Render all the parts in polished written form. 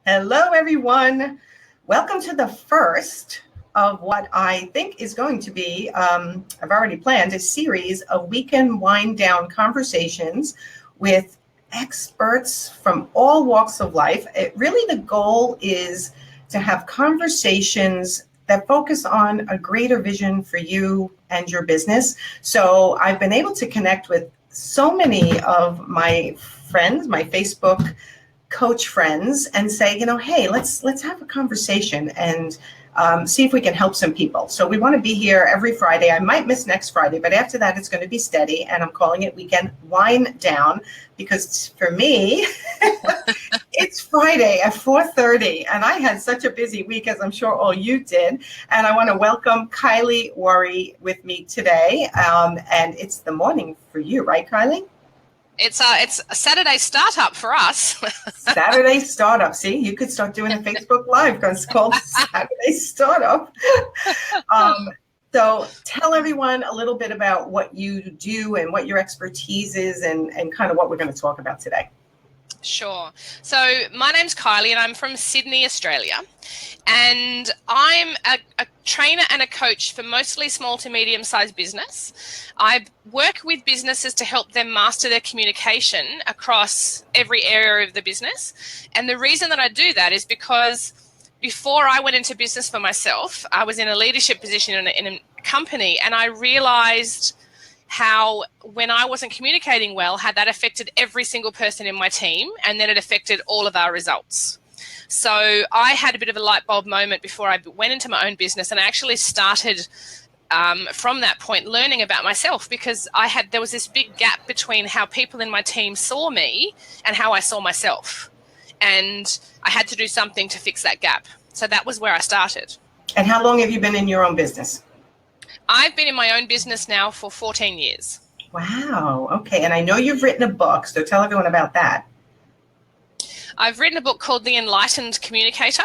Hello, everyone. Welcome to the first of what I think is going to be, I've already planned a series of weekend wind down conversations with experts from all walks of life. The goal is to have conversations that focus on a greater vision for you and your business. So I've been able to connect with so many of my friends, my Facebook coach friends, and say, hey, let's have a conversation and see if we can help some people. So we want to be here every Friday. I might miss next Friday, but after that, it's going to be steady. And I'm calling it Weekend Wind Down because for me, it's Friday at 4:30, and I had such a busy week, as I'm sure all you did. And I want to welcome Kylie Warry with me today. And it's the morning for you, right, Kylie? It's a Saturday startup for us. Saturday startup. See, you could start doing a Facebook Live because it's called Saturday Startup. So tell everyone a little bit about what you do and what your expertise is and kind of what we're going to talk about today. Sure. So my name's Kylie and I'm from Sydney, Australia. And I'm a trainer and a coach for mostly small to medium-sized business. I work with businesses to help them master their communication across every area of the business. And the reason that I do that is because before I went into business for myself, I was in a leadership position in a company, and I realized how when I wasn't communicating well, how that affected every single person in my team, and then it affected all of our results. So I had a bit of a light bulb moment before I went into my own business, and I actually started from that point learning about myself, because there was this big gap between how people in my team saw me and how I saw myself. And I had to do something to fix that gap. So that was where I started. And how long have you been in your own business? I've been in my own business now for 14 years. Wow. Okay. And I know you've written a book, so tell everyone about that. I've written a book called The Enlightened Communicator,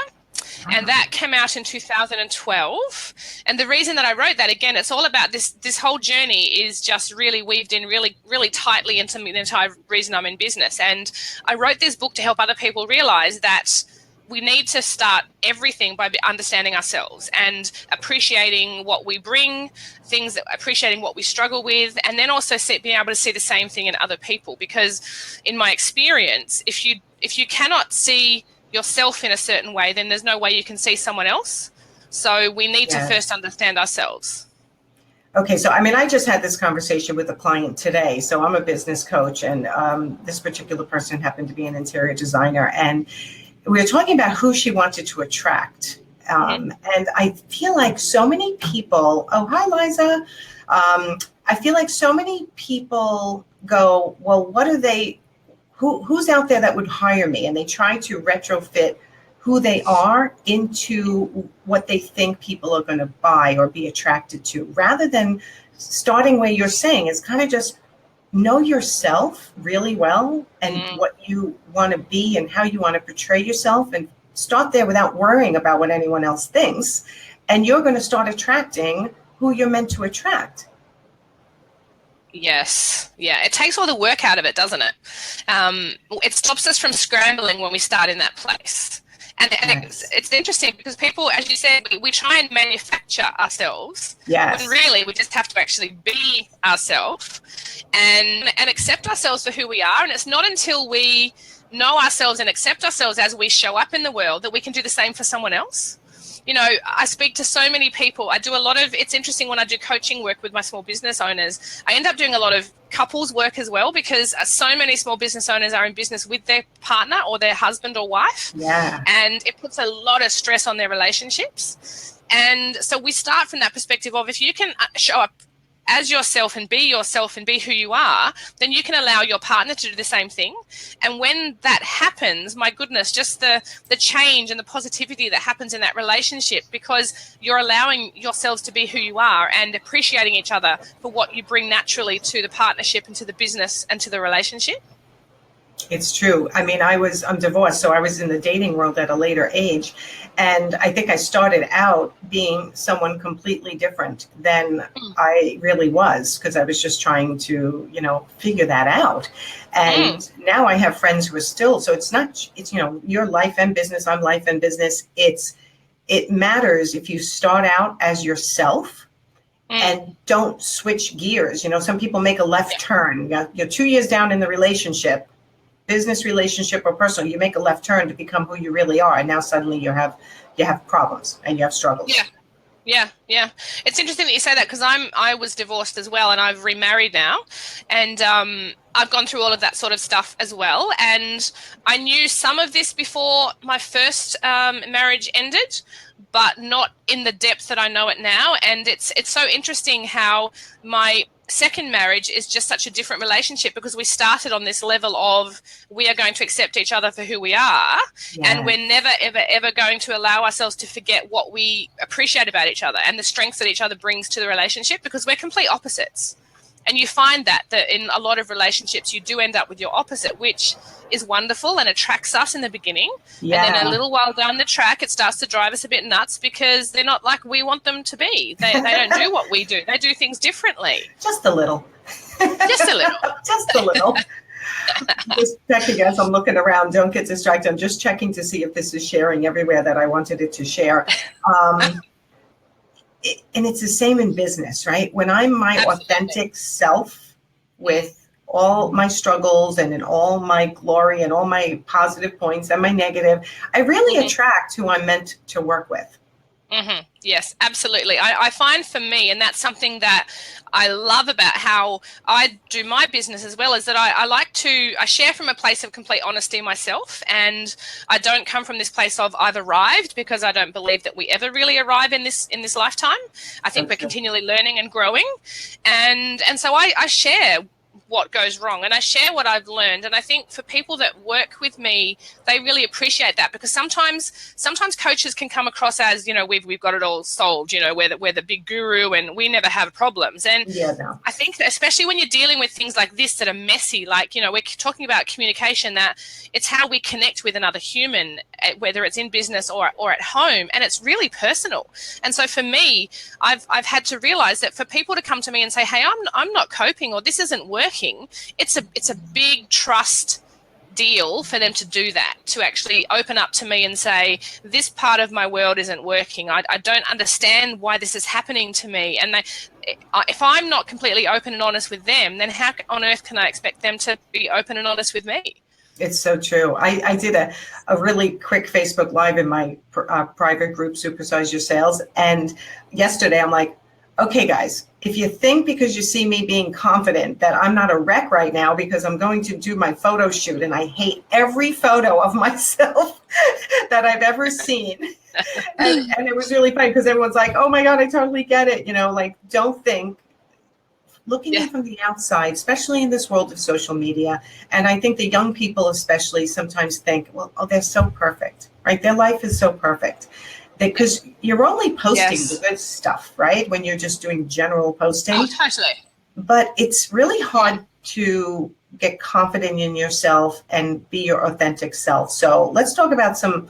and that came out in 2012. And the reason that I wrote that, again, it's all about this whole journey is just really weaved in really, really tightly into the entire reason I'm in business. And I wrote this book to help other people realize that we need to start everything by understanding ourselves and appreciating what we bring, appreciating what we struggle with, and then also being able to see the same thing in other people. Because in my experience, if you cannot see yourself in a certain way, then there's no way you can see someone else. So we need to first understand ourselves. Okay, so I just had this conversation with a client today. So I'm a business coach, and this particular person happened to be an interior designer, and we were talking about who she wanted to attract. And I feel like so many people, oh, hi, Liza. I feel like so many people go, well, what are they, who's out there that would hire me? And they try to retrofit who they are into what they think people are going to buy or be attracted to, rather than starting where you're saying is kind of just know yourself really well and what you want to be and how you want to portray yourself, and start there without worrying about what anyone else thinks. And you're going to start attracting who you're meant to attract. Yes. Yeah. It takes all the work out of it, doesn't it? It stops us from scrambling when we start in that place. And it's interesting because people, as you said, we try and manufacture ourselves. Yes. When really we just have to actually be ourselves and accept ourselves for who we are. And it's not until we know ourselves and accept ourselves as we show up in the world that we can do the same for someone else. You know, I speak to so many people. It's interesting when I do coaching work with my small business owners, I end up doing a lot of couples work as well, because so many small business owners are in business with their partner or their husband or wife. Yeah. And it puts a lot of stress on their relationships. And so we start from that perspective of, if you can show up as yourself and be who you are, then you can allow your partner to do the same thing. And when that happens, my goodness, just the change and the positivity that happens in that relationship, because you're allowing yourselves to be who you are and appreciating each other for what you bring naturally to the partnership and to the business and to the relationship. It's true. I mean, I'm divorced, so I was in the dating world at a later age. And I think I started out being someone completely different than Mm. I really was, because I was just trying to, figure that out. And now I have friends who are still, so it's, your life and business, I'm life and business. It matters if you start out as yourself and don't switch gears. Some people make a left turn. You're 2 years down in the relationship, business relationship or personal, you make a left turn to become who you really are, and now suddenly you have problems and you have struggles. Yeah. It's interesting that you say that, because I was divorced as well, and I've remarried now, and I've gone through all of that sort of stuff as well. And I knew some of this before my first marriage ended, but not in the depth that I know it now. And it's so interesting how my second marriage is just such a different relationship, because we started on this level of we are going to accept each other for who we are. Yes. And we're never, ever, ever going to allow ourselves to forget what we appreciate about each other and the strengths that each other brings to the relationship, because we're complete opposites. And you find that in a lot of relationships, you do end up with your opposite, which is wonderful and attracts us in the beginning. Yeah. And then a little while down the track, it starts to drive us a bit nuts, because they're not like we want them to be. They don't do what we do. They do things differently. Just a little. Just a little. Just a little. Just checking as I'm looking around. Don't get distracted. I'm just checking to see if this is sharing everywhere that I wanted it to share. And it's the same in business, right? When I'm my Absolutely. authentic self with all my struggles and in all my glory and all my positive points and my negative, I really attract who I'm meant to work with. Mm-hmm. Yes, absolutely. I find for me, and that's something that I love about how I do my business as well, is that I share from a place of complete honesty myself, and I don't come from this place of I've arrived, because I don't believe that we ever really arrive in this lifetime. I think we're continually learning and growing, and so I share what goes wrong, and I share what I've learned. And I think for people that work with me, they really appreciate that, because sometimes coaches can come across as, we've got it all solved, we're the big guru and we never have problems. And I think that especially when you're dealing with things like this that are messy, like, we're talking about communication, that it's how we connect with another human, whether it's in business or at home, and it's really personal. And so for me, I've had to realize that for people to come to me and say, hey, I'm not coping, or this isn't working, it's a big trust deal for them to do that, to actually open up to me and say, this part of my world isn't working. I don't understand why this is happening to me. And if I'm not completely open and honest with them, then how on earth can I expect them to be open and honest with me? It's so true. I did a really quick Facebook Live in my private group, Supersize Your Sales. And yesterday I'm like, okay, guys, if you think because you see me being confident that I'm not a wreck right now because I'm going to do my photo shoot and I hate every photo of myself that I've ever seen. And it was really funny because everyone's like, oh my God, I totally get it. Don't think, looking in from the outside, especially in this world of social media. And I think the young people especially sometimes think, well, they're so perfect, right? Their life is so perfect. Because you're only posting the good stuff, right? When you're just doing general posting. Oh, totally. But it's really hard to get confident in yourself and be your authentic self. So let's talk about some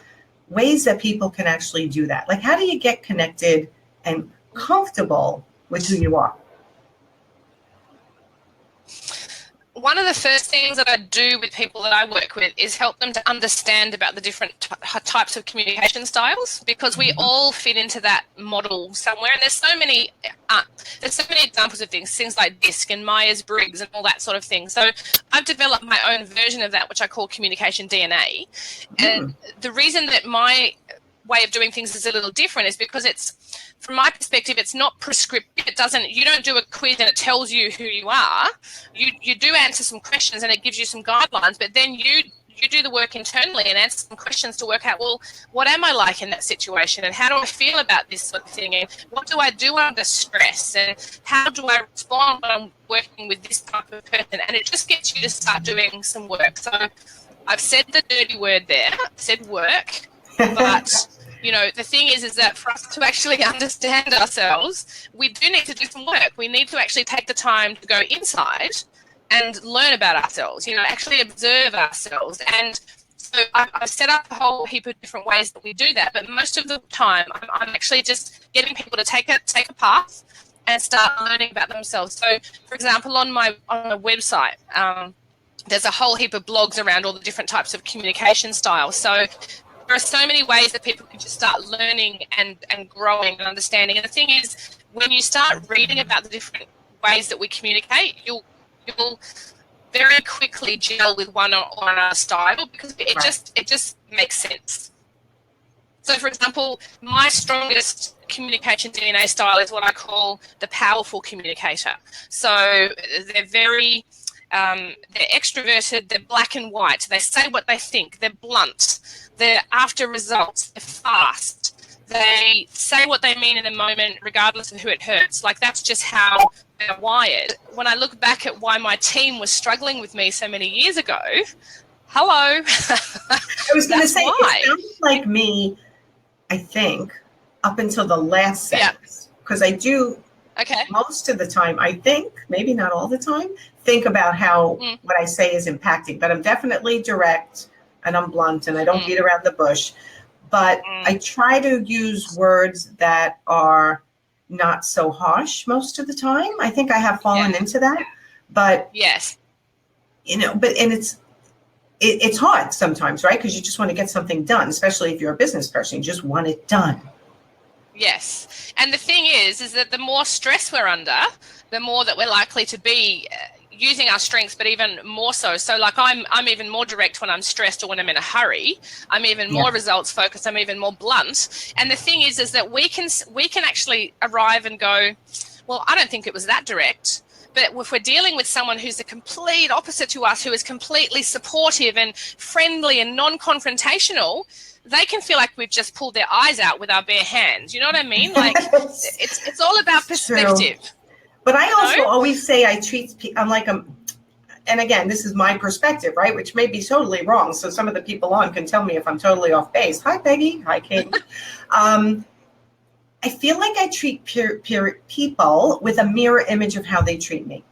ways that people can actually do that. Like, how do you get connected and comfortable with who you are? One of the first things that I do with people that I work with is help them to understand about the different types of communication styles, because we all fit into that model somewhere. And there's so many examples of things like DISC and Myers-Briggs and all that sort of thing. So I've developed my own version of that, which I call communication DNA. And the reason that my way of doing things is a little different is because from my perspective, it's not prescriptive. You don't do a quiz and it tells you who you are. You do answer some questions and it gives you some guidelines, but then you do the work internally and answer some questions to work out, well, what am I like in that situation? And how do I feel about this sort of thing? And what do I do under stress? And how do I respond when I'm working with this type of person? And it just gets you to start doing some work. So I've said the dirty word there, said work, but the thing is that for us to actually understand ourselves, we do need to do some work. We need to actually take the time to go inside and learn about ourselves, actually observe ourselves. And so I've set up a whole heap of different ways that we do that, but most of the time I'm actually just getting people to take a path and start learning about themselves. So, for example, on my website, there's a whole heap of blogs around all the different types of communication styles. So there are so many ways that people can just start learning and growing and understanding. And the thing is, when you start reading about the different ways that we communicate, you'll very quickly gel with one or another style, because it just makes sense. So, for example, my strongest communication DNA style is what I call the powerful communicator. So they're very they're extroverted, they're black and white, they say what they think, they're blunt, they're after results, they're fast, they say what they mean in the moment regardless of who it hurts. Like, that's just how they're wired. When I look back at why my team was struggling with me so many years ago, hello. I was going to say, it sounds like me, I think, up until the last sentence, because I do most of the time, I think, maybe not all the time, think about how what I say is impacting. But I'm definitely direct and I'm blunt and I don't beat around the bush. But I try to use words that are not so harsh most of the time. I think I have fallen into that. But it's hard sometimes, right? Because you just want to get something done, especially if you're a business person. You just want it done. Yes. And the thing is that the more stress we're under, the more that we're likely to be using our strengths, but even more so. So, like, I'm even more direct when I'm stressed or when I'm in a hurry. I'm even more results focused. I'm even more blunt. And the thing is that we can actually arrive and go, well, I don't think it was that direct. But if we're dealing with someone who's the complete opposite to us, who is completely supportive and friendly and non-confrontational, they can feel like we've just pulled their eyes out with our bare hands. You know what I mean? Like, it's all about perspective. True. But I also always say I'm like and again, this is my perspective, right? Which may be totally wrong. So some of the people on can tell me if I'm totally off base. Hi, Peggy. Hi, Kate. I feel like I treat people with a mirror image of how they treat me.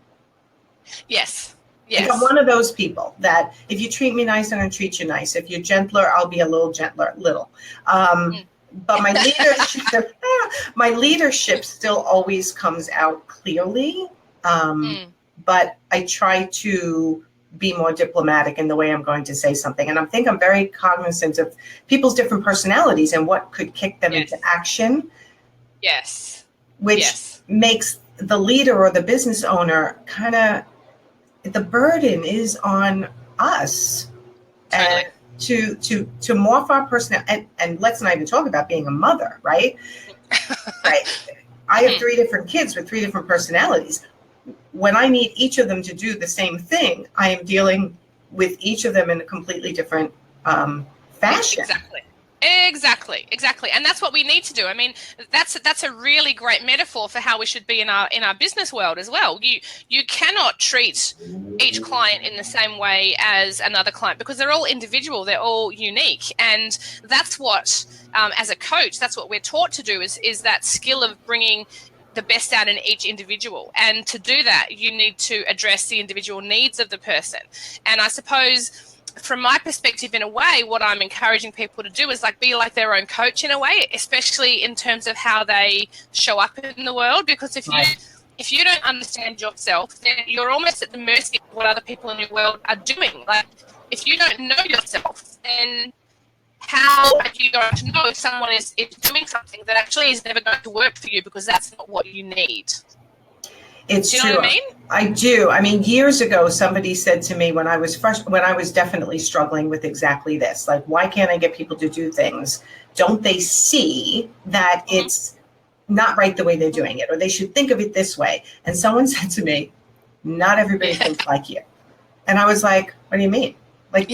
Yes. Like, I'm one of those people that if you treat me nice, I'm going to treat you nice. If you're gentler, I'll be a little gentler, But my leadership still always comes out clearly. But I try to be more diplomatic in the way I'm going to say something. And I think I'm very cognizant of people's different personalities and what could kick them into action. Yes. Which makes the leader or the business owner kind of, the burden is on us. Totally. And to morph our personality, and let's not even talk about being a mother, right? Right. I have 3 different kids with 3 different personalities. When I need each of them to do the same thing, I am dealing with each of them in a completely different fashion. Exactly. And that's what we need to do. I mean, that's a really great metaphor for how we should be in our business world as well. You cannot treat each client in the same way as another client, because they're all individual, they're all unique. And that's what, as a coach, that's what we're taught to do, is that skill of bringing the best out in each individual. And to do that, you need to address the individual needs of the person. And I suppose, from my perspective, in a way, what I'm encouraging people to do is be like their own coach in a way, especially in terms of how they show up in the world. Because if you don't understand yourself, then you're almost at the mercy of what other people in your world are doing. Like, if you don't know yourself, then how are you going to know if someone is doing something that actually is never going to work for you, because that's not what you need? It's do you true. know what I mean? I do. I mean, years ago, somebody said to me when I was definitely struggling with exactly this, like, why can't I get people to do things? Don't they see that it's not right the way they're doing it, or they should think of it this way? And someone said to me, not everybody thinks like you. And I was like, what do you mean? Like,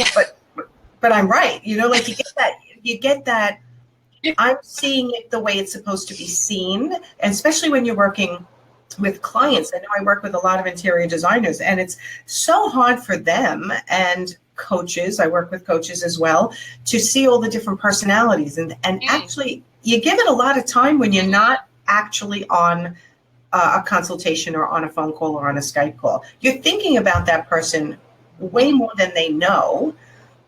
but I'm right. You know, like, you get that I'm seeing it the way it's supposed to be seen, and especially when you're working with clients. I know I work with a lot of interior designers, and it's so hard for them, and coaches, I work with coaches as well, to see all the different personalities. And actually, you give it a lot of time when you're not actually on a consultation or on a phone call or on a Skype call. You're thinking about that person way more than they know,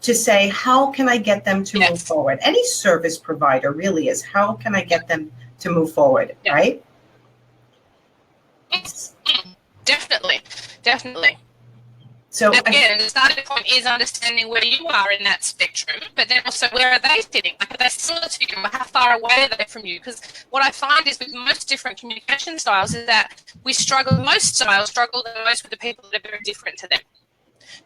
to say, how can I get them to move forward? Any service provider really is, how can I get them to move forward, right? Definitely. So again, the starting point is understanding where you are in that spectrum, but then also where are they sitting? Like, are they similar to you? How far away are they from you? Because what I find is with most different communication styles is that most styles struggle the most with the people that are very different to them,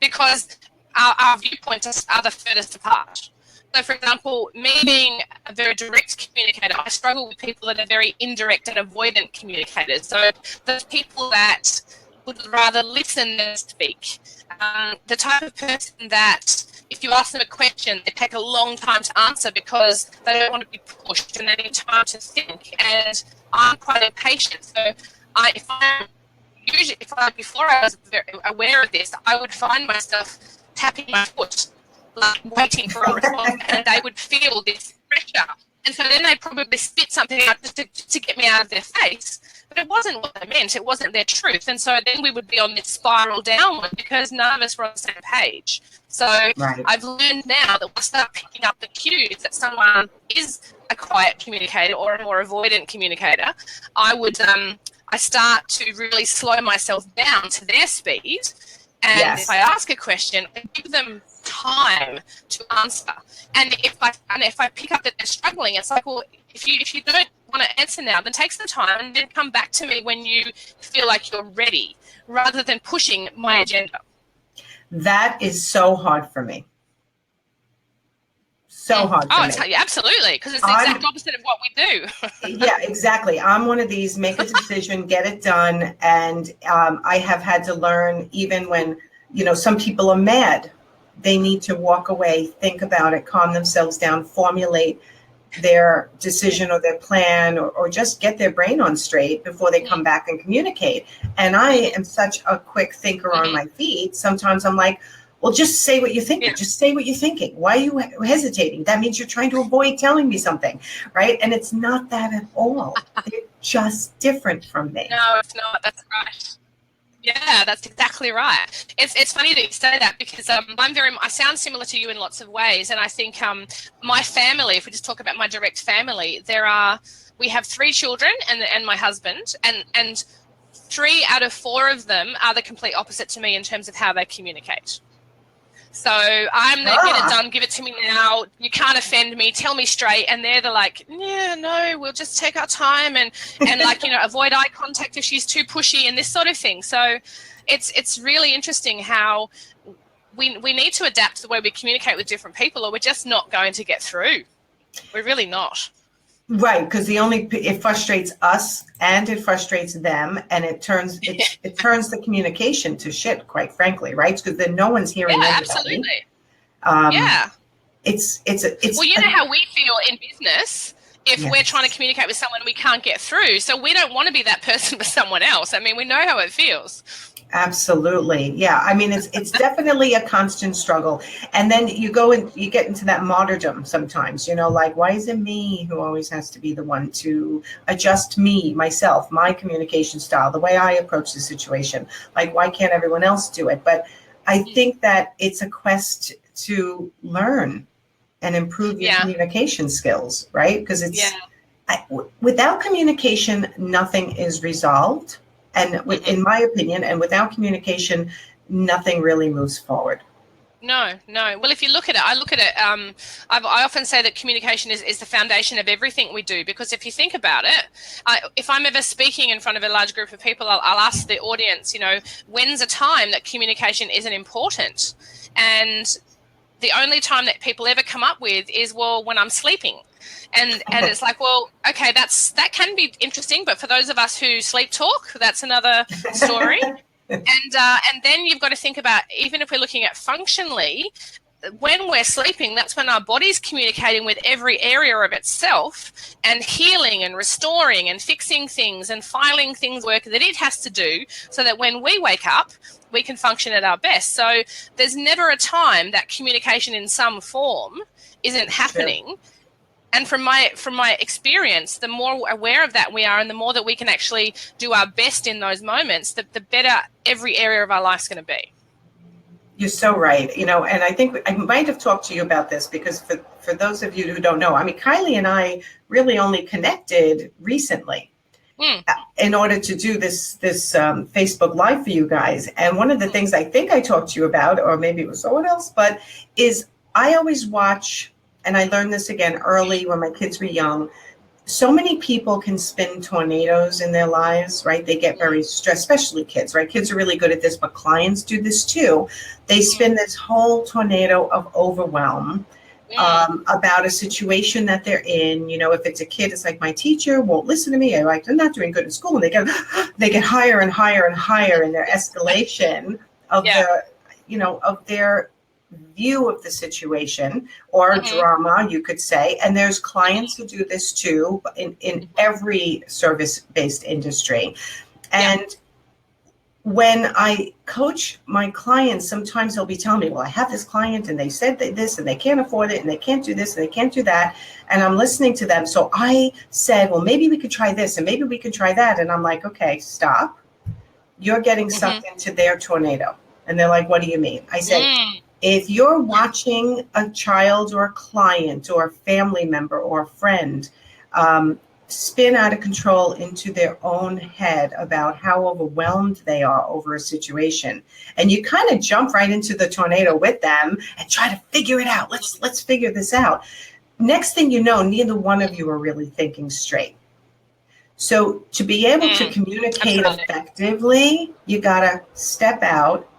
because our viewpoints are the furthest apart. So, for example, me being a very direct communicator, I struggle with people that are very indirect and avoidant communicators. So the people that would rather listen than speak. The type of person that if you ask them a question, they take a long time to answer because they don't want to be pushed and they need time to think. And I'm quite impatient. So before I was very aware of this, I would find myself tapping my foot, like waiting for a response, and they would feel this pressure. And so then they'd probably spit something out just to get me out of their face. But it wasn't what they meant. It wasn't their truth. And so then we would be on this spiral downward because none of us were on the same page. So I've learned now that I start picking up the cues that someone is a quiet communicator or a more avoidant communicator, I start to really slow myself down to their speed. And if I ask a question, I give them time to answer. And if I pick up that they're struggling, it's like, well, if you don't want to answer now, then take some time and then come back to me when you feel like you're ready, rather than pushing my agenda. That is so hard for me. So hard for me. Absolutely, because it's the exact opposite of what we do. Yeah, exactly. I'm one of these, make a decision, get it done. And I have had to learn, even when, some people are mad, they need to walk away, think about it, calm themselves down, formulate their decision or their plan, or just get their brain on straight before they come back and communicate. And I am such a quick thinker on my feet. Sometimes I'm like, well, just say what you're thinking. Just say what you're thinking. Why are you hesitating? That means you're trying to avoid telling me something, right? And it's not that at all. They're just different from me. No, it's not. That's right. Yeah, that's exactly right. It's funny that you say that, because I sound similar to you in lots of ways, and I think my family, if we just talk about my direct family, we have 3 children and my husband, and 3 out of 4 of them are the complete opposite to me in terms of how they communicate. So I'm the get it done, give it to me now, you can't offend me, tell me straight. And they're like, yeah, no, we'll just take our time and like, avoid eye contact if she's too pushy and this sort of thing. So it's really interesting how we need to adapt the way we communicate with different people, or we're just not going to get through. We're really not. Right, because it frustrates us and it frustrates them, and it turns the communication to shit, quite frankly, right? Because then no one's hearing anybody. Absolutely. It's well, you know how we feel in business if we're trying to communicate with someone we can't get through. So we don't want to be that person for someone else. I mean, we know how it feels. Absolutely. Yeah. I mean, it's definitely a constant struggle. And then you get into that martyrdom sometimes, like, why is it me who always has to be the one to adjust myself, my communication style, the way I approach the situation? Like, why can't everyone else do it? But I think that it's a quest to learn and improve your communication skills, right? Because without communication, nothing is resolved. And in my opinion, and without communication, nothing really moves forward. No. Well, if you look at it, I often say that communication is the foundation of everything we do, because if you think about it, if I'm ever speaking in front of a large group of people, I'll ask the audience, when's a time that communication isn't important? And the only time that people ever come up with is, well, when I'm sleeping. And it's like, well, okay, that can be interesting, but for those of us who sleep talk, that's another story. And then you've got to think about, even if we're looking at functionally, when we're sleeping, that's when our body's communicating with every area of itself and healing and restoring and fixing things and filing things work that it has to do, so that when we wake up, we can function at our best. So there's never a time that communication in some form isn't happening. And from my experience, the more aware of that we are, and the more that we can actually do our best in those moments, the better every area of our life's going to be. You're so right. And I think I might have talked to you about this, because for those of you who don't know, I mean, Kylie and I really only connected recently in order to do this Facebook Live for you guys. And one of the things I think I talked to you about, or maybe it was someone else, but is I always watch, and I learned this again early when my kids were young. So many people can spin tornadoes in their lives, right? They get very stressed, especially kids, right? Kids are really good at this, but clients do this too. They spin this whole tornado of overwhelm about a situation that they're in. If it's a kid, it's like, my teacher won't listen to me. They're not doing good in school. And they get higher and higher and higher in their escalation of of their view of the situation, or drama, you could say. And there's clients who do this too in every service-based industry. And when I coach my clients, sometimes they'll be telling me, well, I have this client and they said this and they can't afford it and they can't do this and they can't do that. And I'm listening to them. So I said, well, maybe we could try this and maybe we can try that. And I'm like, okay, stop. You're getting sucked into their tornado. And they're like, what do you mean? I said, if you're watching a child or a client or a family member or a friend spin out of control into their own head about how overwhelmed they are over a situation, and you kind of jump right into the tornado with them and try to figure it out. Let's figure this out. Next thing you know, neither one of you are really thinking straight. So to be able to communicate effectively, you got to step out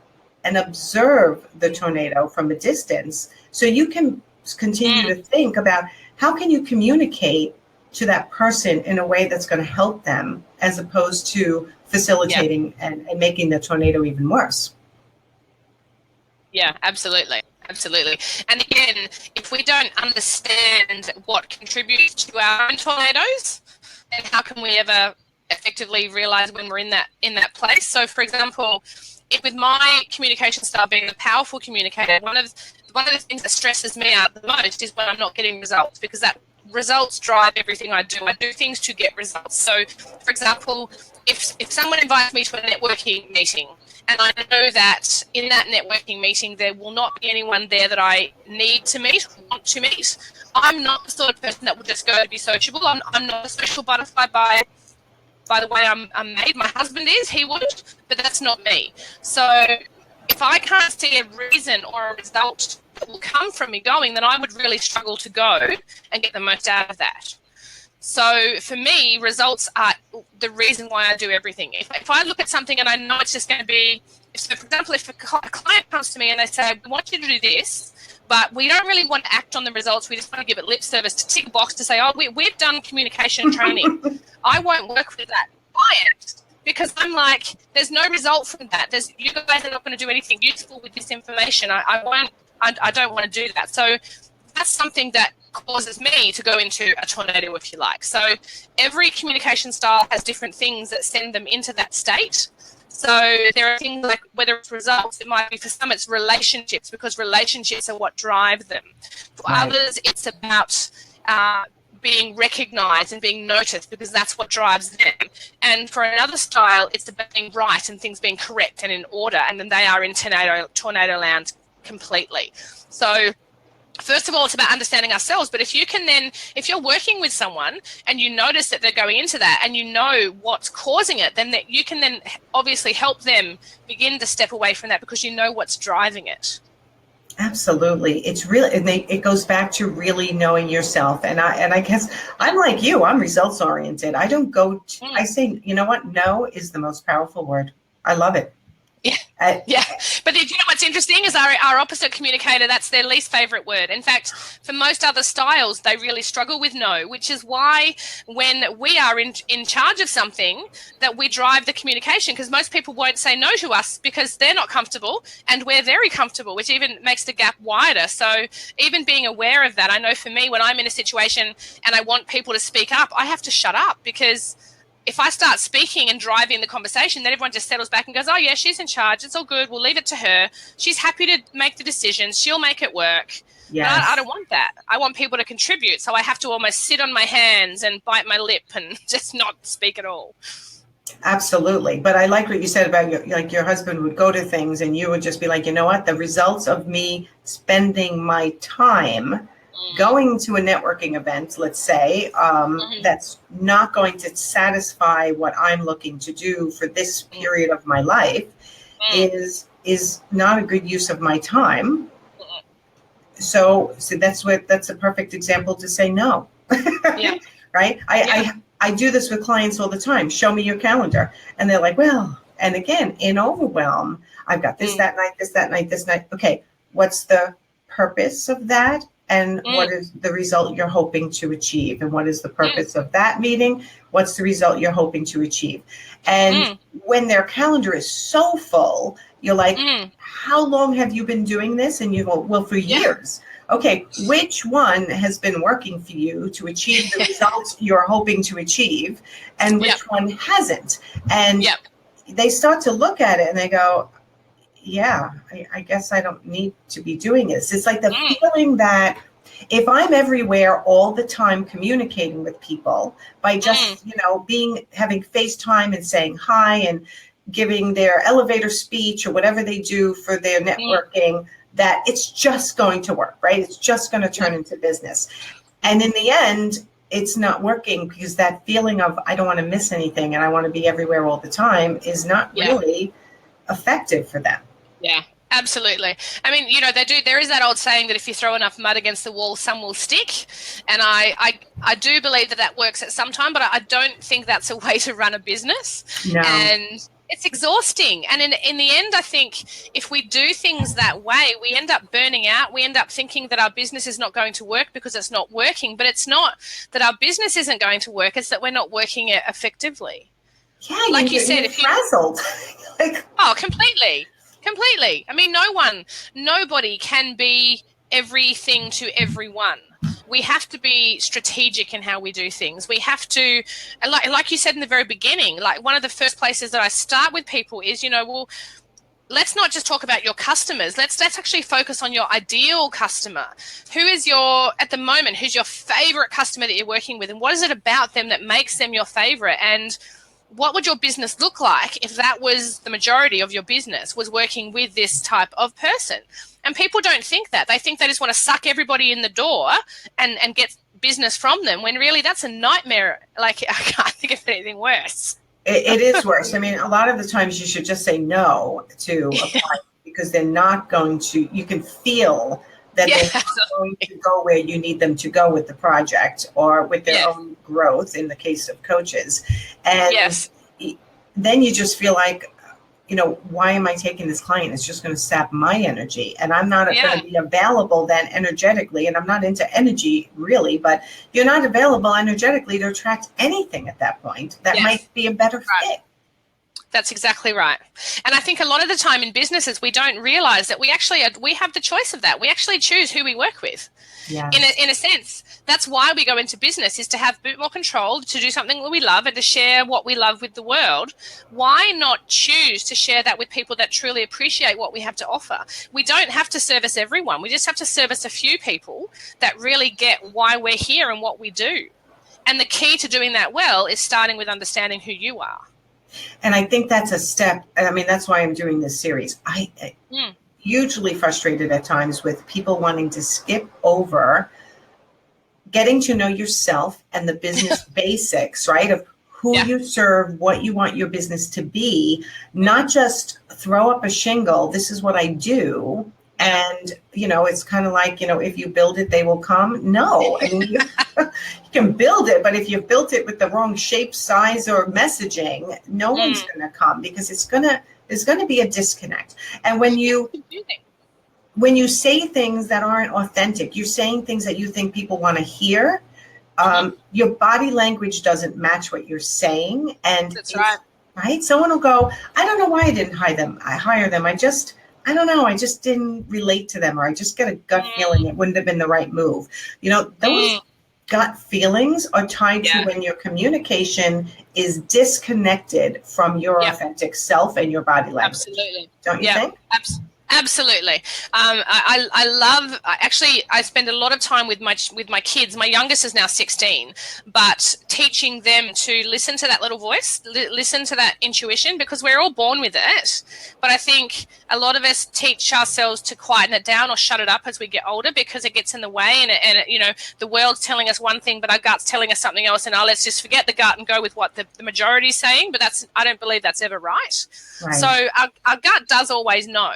and observe the tornado from a distance, so you can continue to think about how can you communicate to that person in a way that's going to help them, as opposed to facilitating and making the tornado even worse. Yeah, absolutely. Absolutely. And again, if we don't understand what contributes to our own tornadoes, then how can we ever effectively realize when we're in that place? So, for example, with my communication style being a powerful communicator, one of the things that stresses me out the most is when I'm not getting results, because that results drive everything I do. I do things to get results. So, for example, if someone invites me to a networking meeting, and I know that in that networking meeting there will not be anyone there that I need to meet, want to meet, I'm not the sort of person that will just go to be sociable. I'm not a social butterfly by the way I'm made. My husband is, he would, but that's not me. So if I can't see a reason or a result that will come from me going, then I would really struggle to go and get the most out of that. So for me, results are the reason why I do everything. If I look at something and I know it's just going to be, so for example, if a client comes to me and they say, we want you to do this, but we don't really want to act on the results. We just want to give it lip service to tick a box to say, oh, we've done communication training. I won't work with that client, because I'm like, there's no result from that. You guys are not going to do anything useful with this information. I don't want to do that. So that's something that causes me to go into a tornado, if you like. So every communication style has different things that send them into that state. So there are things like, whether it's results, it might be, for some it's relationships, because relationships are what drive them. For others, it's about being recognized and being noticed, because that's what drives them. And for another style, it's about being right and things being correct and in order, and then they are in tornado land completely. So first of all, it's about understanding ourselves. But if you're working with someone and you notice that they're going into that and you know what's causing it, then you can then obviously help them begin to step away from that, because you know what's driving it. Absolutely. It's really, it goes back to really knowing yourself. And I guess I'm like you, I'm results oriented. I don't go I say, you know what? No is the most powerful word. I love it. Yeah. But you know what's interesting is our opposite communicator, that's their least favorite word. In fact, for most other styles, they really struggle with no, which is why when we are in charge of something, that we drive the communication, because most people won't say no to us because they're not comfortable and we're very comfortable, which even makes the gap wider. So even being aware of that, I know for me, when I'm in a situation and I want people to speak up, I have to shut up, because if I start speaking and driving the conversation, then everyone just settles back and goes, oh, yeah, she's in charge. It's all good. We'll leave it to her. She's happy to make the decisions. She'll make it work. Yes. But I don't want that. I want people to contribute. So I have to almost sit on my hands and bite my lip and just not speak at all. Absolutely. But I like what you said about your husband would go to things and you would just be like, you know what, the results of me spending my time going to a networking event, let's say, that's not going to satisfy what I'm looking to do for this period of my life is not a good use of my time. So that's a perfect example to say no. Yeah. Right? I do this with clients all the time. Show me your calendar. And they're like, well, and again, in overwhelm, I've got this, that night, this, that night, this night. Okay, what's the purpose of that? And what is the result you're hoping to achieve? And what is the purpose of that meeting? What's the result you're hoping to achieve? And when their calendar is so full, you're like, how long have you been doing this? And you go, well, for years. Okay, which one has been working for you to achieve the results you're hoping to achieve? And which one hasn't? And they start to look at it and they go, yeah, I guess I don't need to be doing this. It's like the feeling that if I'm everywhere all the time communicating with people by just, having FaceTime and saying hi and giving their elevator speech or whatever they do for their networking, that it's just going to work, right? It's just going to turn into business. And in the end, it's not working because that feeling of I don't want to miss anything and I want to be everywhere all the time is not really effective for them. Yeah, absolutely. I mean, there is that old saying that if you throw enough mud against the wall, some will stick. And I do believe that works at some time, but I don't think that's a way to run a business. No. And it's exhausting. And in the end, I think if we do things that way, we end up burning out. We end up thinking that our business is not going to work because it's not working. But it's not that our business isn't going to work. It's that we're not working it effectively. Yeah, like you said, if you're frazzled. Completely. I mean, nobody can be everything to everyone. We have to be strategic in how we do things. We have to, like you said in the very beginning, like one of the first places that I start with people is, let's not just talk about your customers. Let's actually focus on your ideal customer. Who's your favorite customer that you're working with? And what is it about them that makes them your favorite? And what would your business look like if that was the majority of your business was working with this type of person? And people don't think that. They think they just want to suck everybody in the door and get business from them, when really that's a nightmare. Like, I can't think of anything worse. It is worse. I mean, a lot of the times you should just say no to a client because they're not going to, you can feel that they're not going to go where you need them to go with the project or with their own growth in the case of coaches. And then you just feel like, why am I taking this client? It's just going to sap my energy. And I'm not going to be available then energetically. And I'm not into energy really, but you're not available energetically to attract anything at that point. That might be a better fit. That's exactly right. And I think a lot of the time in businesses, we don't realize that we have the choice of that. We actually choose who we work with. Yeah. In a sense, that's why we go into business, is to have a bit more control, to do something that we love and to share what we love with the world. Why not choose to share that with people that truly appreciate what we have to offer? We don't have to service everyone. We just have to service a few people that really get why we're here and what we do. And the key to doing that well is starting with understanding who you are. And I think that's a step. I mean, that's why I'm doing this series. I hugely frustrated at times with people wanting to skip over getting to know yourself and the business basics, right? Of who you serve, what you want your business to be, not just throw up a shingle. This is what I do. And, it's kind of like, if you build it, they will come. No, I mean, you can build it, but if you've built it with the wrong shape, size, or messaging, no one's going to come because there's going to be a disconnect. And when you say things that aren't authentic, you're saying things that you think people want to hear. Your body language doesn't match what you're saying. And that's right. Someone will go, I don't know why I didn't hire them. I don't know. I just didn't relate to them, or I just get a gut feeling it wouldn't have been the right move. gut feelings are tied to Yeah. when your communication is disconnected from your Yeah. authentic self and your body language. Absolutely. Don't you Yeah. think? Absolutely. I love, actually, I spend a lot of time with my kids. My youngest is now 16, but teaching them to listen to that little voice, listen to that intuition, because we're all born with it. But I think a lot of us teach ourselves to quieten it down or shut it up as we get older, because it gets in the way, and you know, the world's telling us one thing, but our gut's telling us something else, and let's just forget the gut and go with what the majority is saying. But I don't believe that's ever right. Right. So our gut does always know.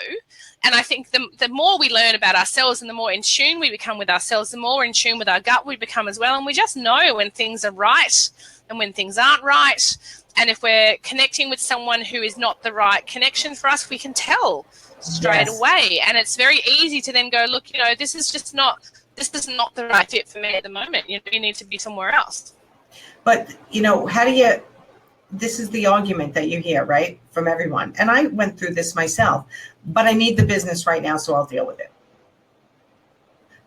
And I think the more we learn about ourselves and the more in tune we become with ourselves, the more in tune with our gut we become as well. And we just know when things are right and when things aren't right. And if we're connecting with someone who is not the right connection for us, we can tell straight away. And it's very easy to then go, look, you know, this is not the right fit for me at the moment. You know, you need to be somewhere else. But, you know, this is the argument that you hear, right, from everyone. And I went through this myself, but I need the business right now, so I'll deal with it.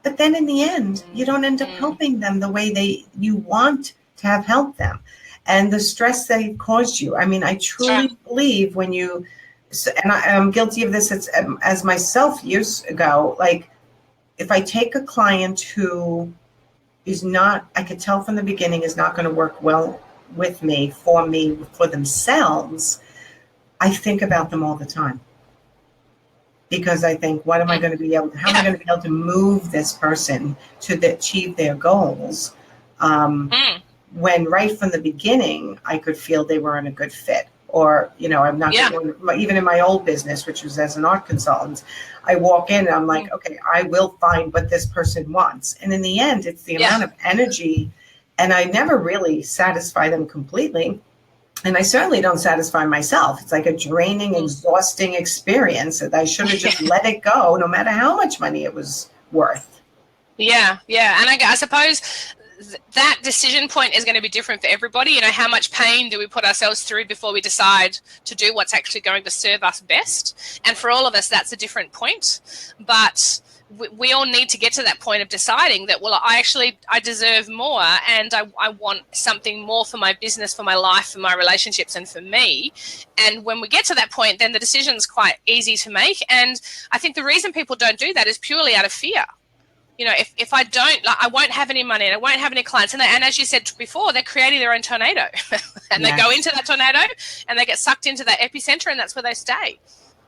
But then in the end, you don't end up helping them the way you want to have helped them. And the stress they caused you. I mean, I truly believe when you, and I'm guilty of this as myself years ago, like if I take a client who is not, I could tell from the beginning is not going to work well with me, for themselves, I think about them all the time. Because I think, how am I going to be able to move this person to achieve their goals? When right from the beginning, I could feel they weren't a good fit. Or, you know, I'm not even in my old business, which was as an art consultant, I walk in and I'm like, okay, I will find what this person wants. And in the end, it's the amount of energy. And I never really satisfy them completely. And I certainly don't satisfy myself. It's like a draining, exhausting experience that I should have just let it go, no matter how much money it was worth. Yeah. And I suppose that decision point is going to be different for everybody. You know, how much pain do we put ourselves through before we decide to do what's actually going to serve us best? And for all of us, that's a different point. But we all need to get to that point of deciding that, well, I deserve more, and I want something more for my business, for my life, for my relationships, and for me. And when we get to that point, then the decision's quite easy to make. And I think the reason people don't do that is purely out of fear. You know, if I don't, I won't have any money and I won't have any clients. And as you said before, they're creating their own tornado. And they go into that tornado and they get sucked into that epicenter, and that's where they stay.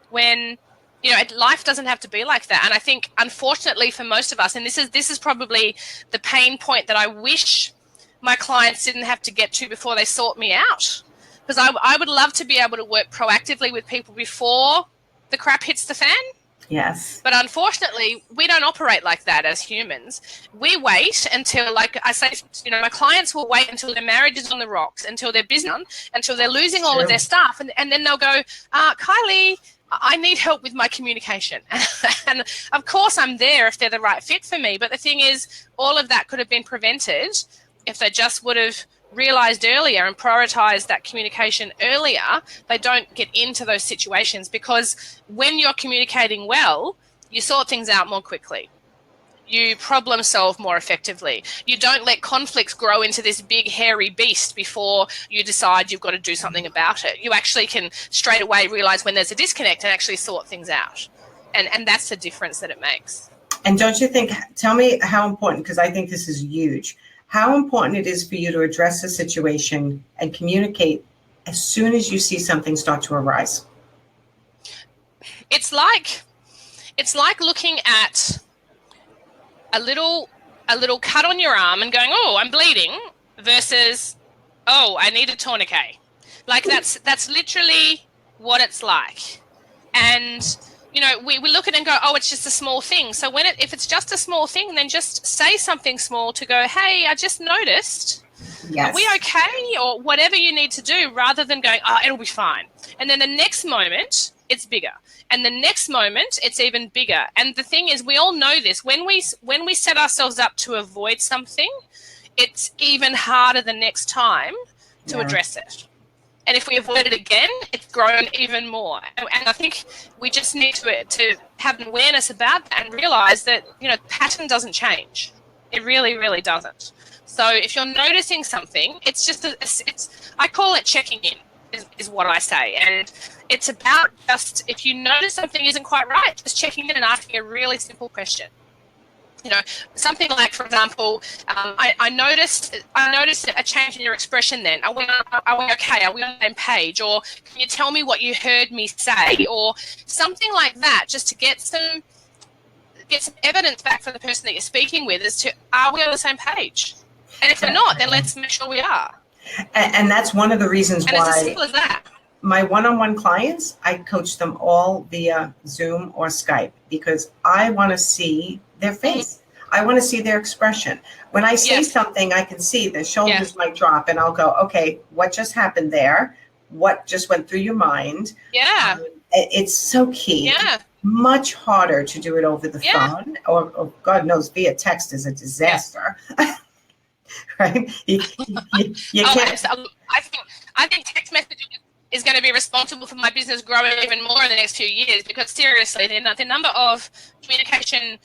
When, you know, life doesn't have to be like that. And I think, unfortunately, for most of us, and this is probably the pain point that I wish my clients didn't have to get to before they sought me out. Because I would love to be able to work proactively with people before the crap hits the fan. Yes. But unfortunately, we don't operate like that as humans. We wait until, like I say, you know, my clients will wait until their marriage is on the rocks, until their business, until they're losing all of their stuff. And then they'll go, Kylie, I need help with my communication. And of course I'm there if they're the right fit for me. But the thing is, all of that could have been prevented if they just would have realized earlier and prioritized that communication earlier. They don't get into those situations, because when you're communicating well, you sort things out more quickly. You problem solve more effectively. You don't let conflicts grow into this big hairy beast before you decide you've got to do something about it. You actually can straight away realize when there's a disconnect and actually sort things out. And that's the difference that it makes. And don't you think, tell me how important, because I think this is huge, how important it is for you to address the situation and communicate as soon as you see something start to arise? It's like looking at a little cut on your arm and going, oh, I'm bleeding, versus, oh, I need a tourniquet. Like that's literally what it's like. And you know, we look at it and go, oh, it's just a small thing. So if it's just a small thing, then just say something small to go, hey, I just noticed. Yes. Are we okay? Or whatever you need to do, rather than going, oh, it'll be fine. And then the next moment, it's bigger. And the next moment, it's even bigger. And the thing is, we all know this. When we set ourselves up to avoid something, it's even harder the next time to address it. And if we avoid it again, it's grown even more. And I think we just need to have an awareness about that and realize that, you know, pattern doesn't change. It really, really doesn't. So if you're noticing something, it's just I call it checking in is what I say. And it's about just, if you notice something isn't quite right, just checking in and asking a really simple question. You know, something like, for example, I noticed a change in your expression then. Are we okay? Are we on the same page? Or can you tell me what you heard me say? Or something like that, just to get some evidence back from the person that you're speaking with as to, are we on the same page? And if we're not, then let's make sure we are. And that's one of the reasons and why it's as simple as that. My one-on-one clients, I coach them all via Zoom or Skype because I want to see their face. I want to see their expression. When I say something, I can see their shoulders might drop and I'll go, okay, what just happened there? What just went through your mind? Yeah. It's so key. Yeah. Much harder to do it over the phone or God knows via text is a disaster. Right? You can't. I think text messaging is going to be responsible for my business growing even more in the next few years, because seriously, the number of communication,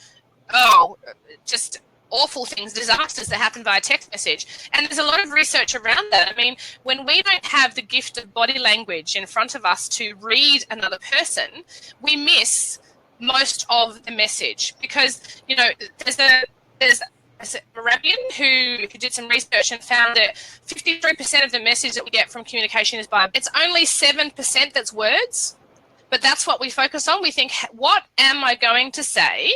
just awful things, disasters that happen via text message. And there's a lot of research around that. I mean, when we don't have the gift of body language in front of us to read another person, we miss most of the message, because, you know, there's Arabian who did some research and found that 53% of the message that we get from communication is by, it's only 7% that's words, but that's what we focus on. We think, what am I going to say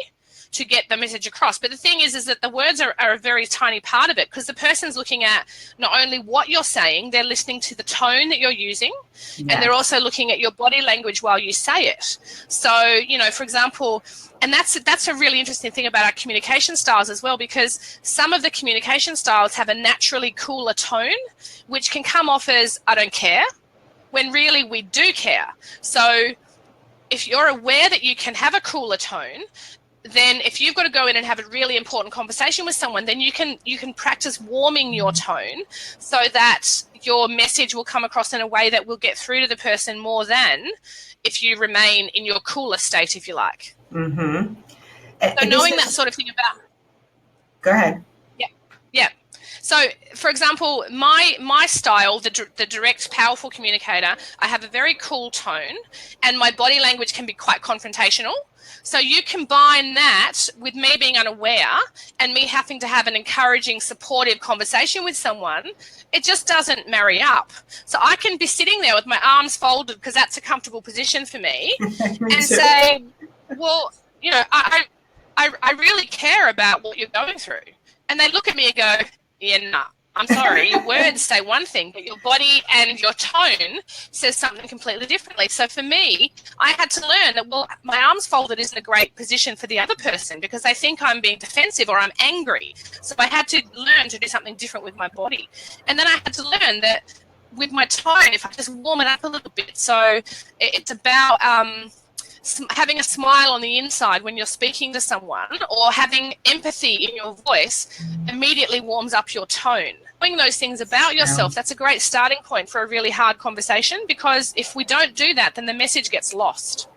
to get the message across? But the thing is that the words are a very tiny part of it, because the person's looking at not only what you're saying, they're listening to the tone that you're using, and they're also looking at your body language while you say it. So, you know, for example, and that's a really interesting thing about our communication styles as well, because some of the communication styles have a naturally cooler tone, which can come off as, I don't care, when really we do care. So if you're aware that you can have a cooler tone, then if you've got to go in and have a really important conversation with someone, then you can practice warming your tone so that your message will come across in a way that will get through to the person more than if you remain in your cooler state, if you like. Mm-hmm. So knowing that sort of thing about... Go ahead. Yeah. So, for example, my style, the direct, powerful communicator, I have a very cool tone, and my body language can be quite confrontational. So you combine that with me being unaware and me having to have an encouraging, supportive conversation with someone, it just doesn't marry up. So I can be sitting there with my arms folded, because that's a comfortable position for me, and say, well, you know, I really care about what you're going through. And they look at me and go, yeah, nah, I'm sorry, your words say one thing, but your body and your tone says something completely differently. So for me, I had to learn that, well, my arms folded isn't a great position for the other person, because they think I'm being defensive or I'm angry. So I had to learn to do something different with my body. And then I had to learn that with my tone, if I just warm it up a little bit. So it's about having a smile on the inside when you're speaking to someone, or having empathy in your voice immediately warms up your tone. Knowing those things about yourself, that's a great starting point for a really hard conversation, because if we don't do that, then the message gets lost.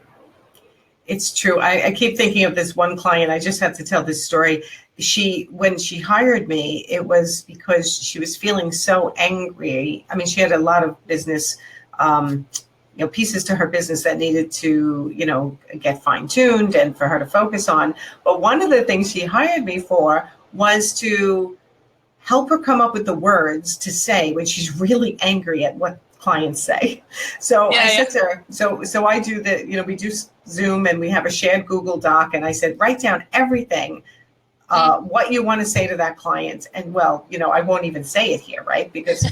It's true. I keep thinking of this one client. I just have to tell this story. When she hired me, it was because she was feeling so angry. I mean, she had a lot of business pieces to her business that needed to, get fine-tuned and for her to focus on. But one of the things she hired me for was to help her come up with the words to say when she's really angry at what clients say. So I said to her, so I do we do Zoom and we have a shared Google Doc, and I said, write down everything, what you want to say to that client. And I won't even say it here, right? Because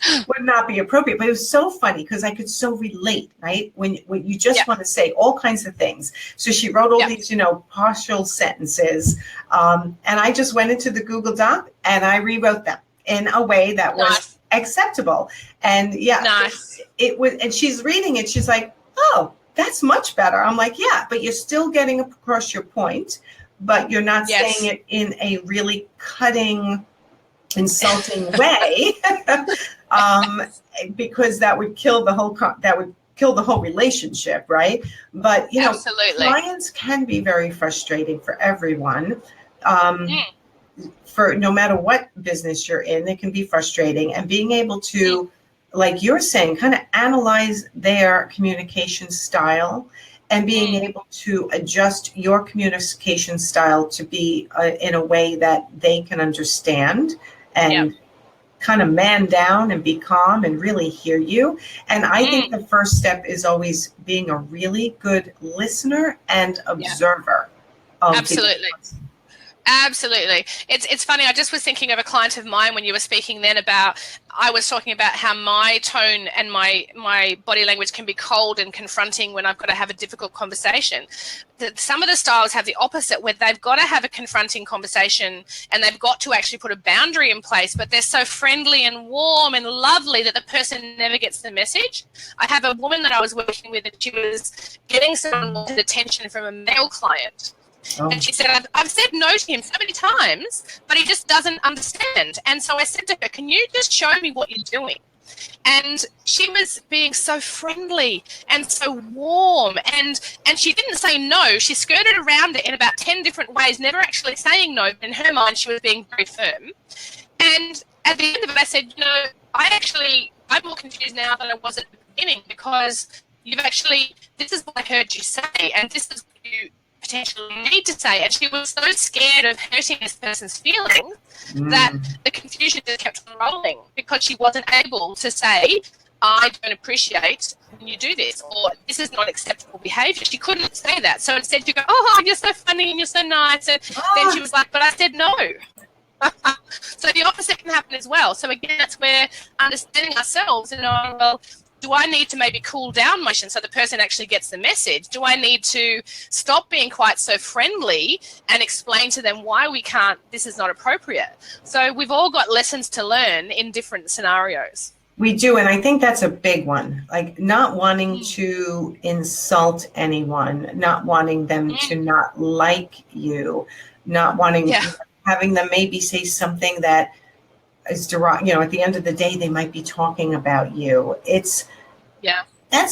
it would not be appropriate. But it was so funny because I could so relate, right? When you just want to say all kinds of things. So she wrote all these, partial sentences. And I just went into the Google Doc and I rewrote them in a way that was acceptable. And it was, and she's reading it. She's like, oh, that's much better. I'm like, yeah, but you're still getting across your point, but you're not saying it in a really cutting, insulting way, because that would kill the whole relationship, right? But Absolutely. Clients can be very frustrating for everyone. for no matter what business you're in, it can be frustrating. And being able to, like you're saying, kind of analyze their communication style and being able to adjust your communication style to be in a way that they can understand and kind of man down and be calm and really hear you. And I think the first step is always being a really good listener and observer. Absolutely. Absolutely. It's funny. I just was thinking of a client of mine when you were speaking then about, I was talking about how my tone and my body language can be cold and confronting when I've got to have a difficult conversation. Some of the styles have the opposite, where they've got to have a confronting conversation and they've got to actually put a boundary in place, but they're so friendly and warm and lovely that the person never gets the message. I have a woman that I was working with, and she was getting some attention from a male client. And she said, I've said no to him so many times, but he just doesn't understand. And so I said to her, can you just show me what you're doing? And she was being so friendly and so warm. And she didn't say no. She skirted around it in about 10 different ways, never actually saying no. But in her mind, she was being very firm. And at the end of it, I said, I'm more confused now than I was at the beginning, because this is what I heard you say, and this is what you potentially need to say. And she was so scared of hurting this person's feelings that the confusion just kept on rolling, because she wasn't able to say, I don't appreciate when you do this, or this is not acceptable behavior. She couldn't say that. So instead you go, oh, you're so funny and you're so nice. And then she was like, but I said no. So the opposite can happen as well. So again, that's where understanding ourselves and knowing, well, do I need to maybe cool down my emotion so the person actually gets the message? Do I need to stop being quite so friendly and explain to them why this is not appropriate? So we've all got lessons to learn in different scenarios. We do. And I think that's a big one, like not wanting to insult anyone, not wanting them to not like you, not wanting having them maybe say something that is at the end of the day, they might be talking about you. That's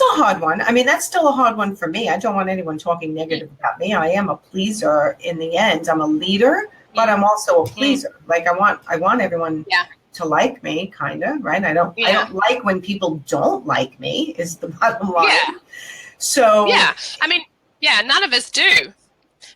a hard one. I mean, that's still a hard one for me. I don't want anyone talking negative about me. I am a pleaser in the end. I'm a leader, but I'm also a pleaser. Like I want everyone to like me, kind of, right? I don't like when people don't like me, is the bottom line. So I mean, none of us do.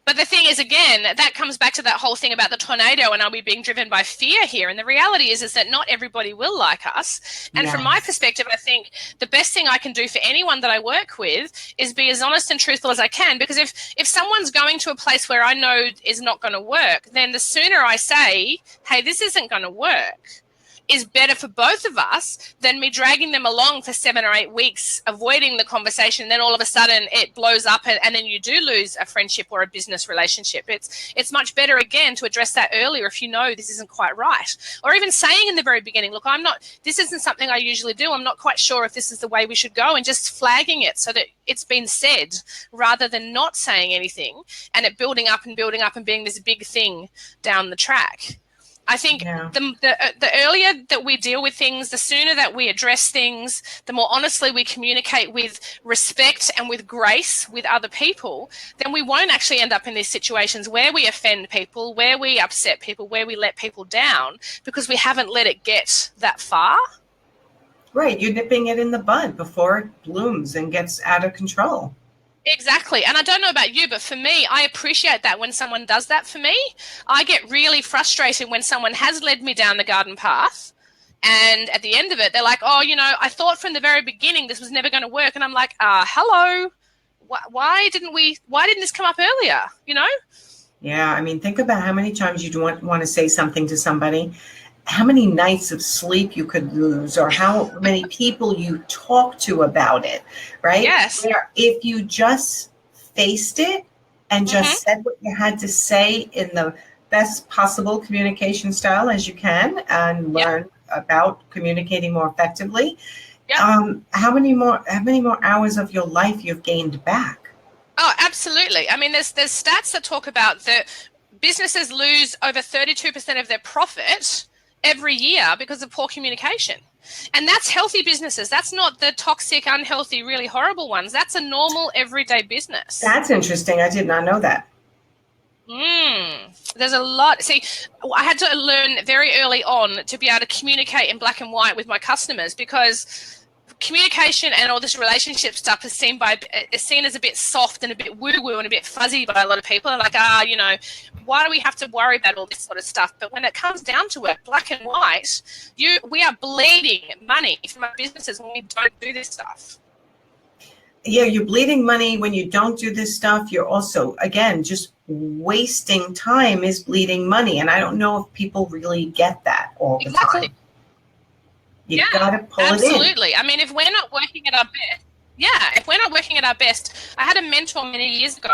But the thing is, again, that comes back to that whole thing about the tornado, and are we being driven by fear here? And the reality is that not everybody will like us. And from my perspective, I think the best thing I can do for anyone that I work with is be as honest and truthful as I can. Because if someone's going to a place where I know is not going to work, then the sooner I say, hey, this isn't going to work, is better for both of us than me dragging them along for 7 or 8 weeks, avoiding the conversation. Then all of a sudden it blows up, and then you do lose a friendship or a business relationship. It's much better, again, to address that earlier if you know this isn't quite right. Or even saying in the very beginning, look, this isn't something I usually do. I'm not quite sure if this is the way we should go, and just flagging it so that it's been said rather than not saying anything and it building up and being this big thing down the track. I think the earlier that we deal with things, the sooner that we address things, the more honestly we communicate with respect and with grace with other people, then we won't actually end up in these situations where we offend people, where we upset people, where we let people down, because we haven't let it get that far. Right. You're nipping it in the bud before it blooms and gets out of control. Exactly. And I don't know about you, but for me, I appreciate that when someone does that for me. I get really frustrated when someone has led me down the garden path, and at the end of it, they're like, oh, I thought from the very beginning this was never going to work. And I'm like, hello, why didn't this come up earlier? Yeah. I mean, think about how many times you want to say something to somebody, how many nights of sleep you could lose, or how many people you talk to about it, right? Yes. Where if you just faced it and just said what you had to say in the best possible communication style as you can, and learn about communicating more effectively, how many more hours of your life you've gained back? Oh, absolutely. I mean, there's stats that talk about that businesses lose over 32% of their profit every year because of poor communication. And that's healthy businesses. That's not the toxic, unhealthy, really horrible ones. That's a normal everyday business. That's interesting. I did not know that. There's a lot. See, I had to learn very early on to be able to communicate in black and white with my customers, because communication and all this relationship stuff is seen as a bit soft and a bit woo-woo and a bit fuzzy by a lot of people. They're like, why do we have to worry about all this sort of stuff? But when it comes down to it, black and white, we are bleeding money from our businesses when we don't do this stuff. Yeah, you're bleeding money when you don't do this stuff. You're also, again, just wasting time is bleeding money. And I don't know if people really get that all the time. You gotta pull it in. Absolutely. I mean, if we're not working at our best, I had a mentor many years ago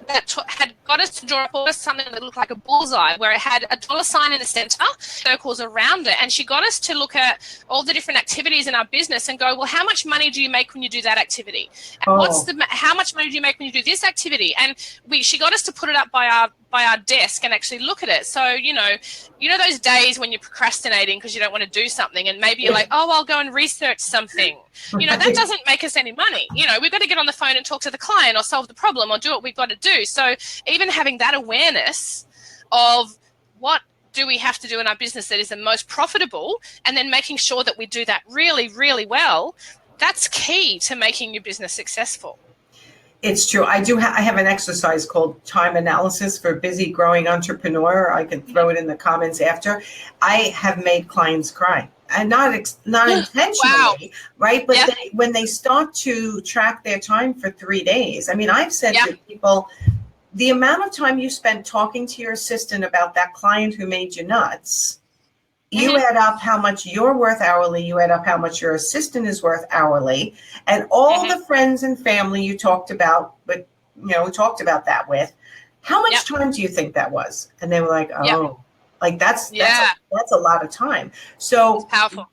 that had got us to draw up something that looked like a bullseye, where it had a dollar sign in the center, circles around it, and she got us to look at all the different activities in our business and go, well, how much money do you make when you do that activity? And how much money do you make when you do this activity? And she got us to put it up by our desk and actually look at it. So, you know those days when you're procrastinating because you don't want to do something, and maybe you're like, oh, I'll go and research something. That doesn't make us any money. We've got to get on the phone and talk to the client or solve the problem or do what we've got to do. So even having that awareness of what do we have to do in our business that is the most profitable, and then making sure that we do that really, really well, that's key to making your business successful. It's true. I have an exercise called time analysis for busy growing entrepreneur. I can throw it in the comments after. I have made clients cry, and not intentionally, right? But when they start to track their time for 3 days, I mean, I've said to people, the amount of time you spent talking to your assistant about that client who made you nuts, you add up how much you're worth hourly, you add up how much your assistant is worth hourly, and all the friends and family you talked about, but talked about that with, how much time do you think that was? And they were like, like that's a lot of time. So it's powerful.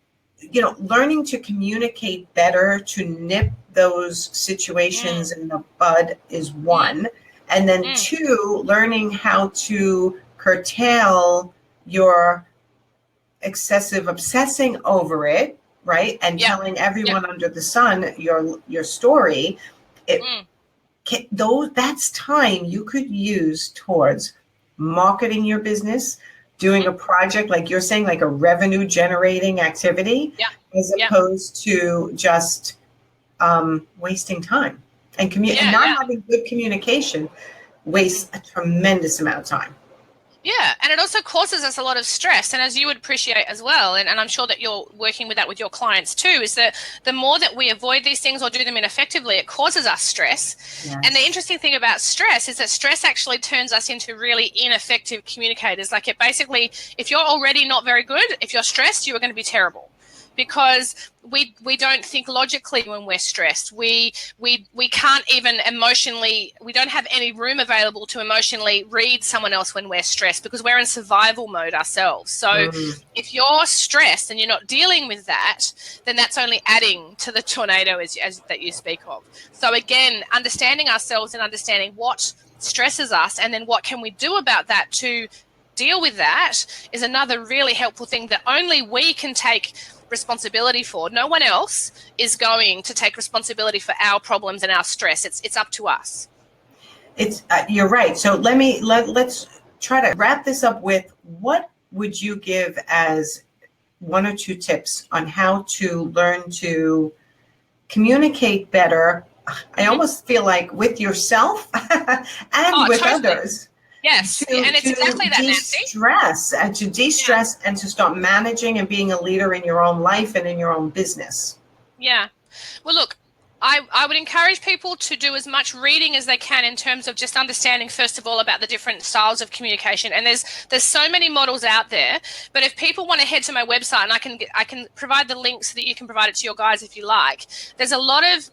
Learning to communicate better, to nip those situations in the bud is one. And then two, learning how to curtail your excessive obsessing over it, right? And telling everyone under the sun your story. That's time you could use towards marketing your business, doing a project like you're saying, like a revenue generating activity, as opposed to just wasting time. And not having good communication wastes a tremendous amount of time. Yeah, and it also causes us a lot of stress. And as you would appreciate as well, and I'm sure that you're working with that with your clients too, is that the more that we avoid these things or do them ineffectively, it causes us stress. Yes. And the interesting thing about stress is that stress actually turns us into really ineffective communicators. Like, it basically, if you're already not very good, if you're stressed, you are going to be terrible. Because we don't think logically when we're stressed. We can't even emotionally, we don't have any room available to emotionally read someone else when we're stressed, because we're in survival mode ourselves. So if you're stressed and you're not dealing with that, then that's only adding to the tornado as that you speak of. So again, understanding ourselves and understanding what stresses us, and then what can we do about that to deal with that, is another really helpful thing that only we can take responsibility for. No one else is going to take responsibility for our problems and our stress. It's up to us. It's you're right. So let's try to wrap this up with, what would you give as 1 or 2 tips on how to learn to communicate better? I almost feel like with yourself and with others. Yes, and it's exactly that, Nancy. To de-stress and to start managing and being a leader in your own life and in your own business. Yeah. Well, look, I would encourage people to do as much reading as they can in terms of just understanding, first of all, about the different styles of communication. And there's so many models out there. But if people want to head to my website, and I can provide the link so that you can provide it to your guys if you like. There's a lot of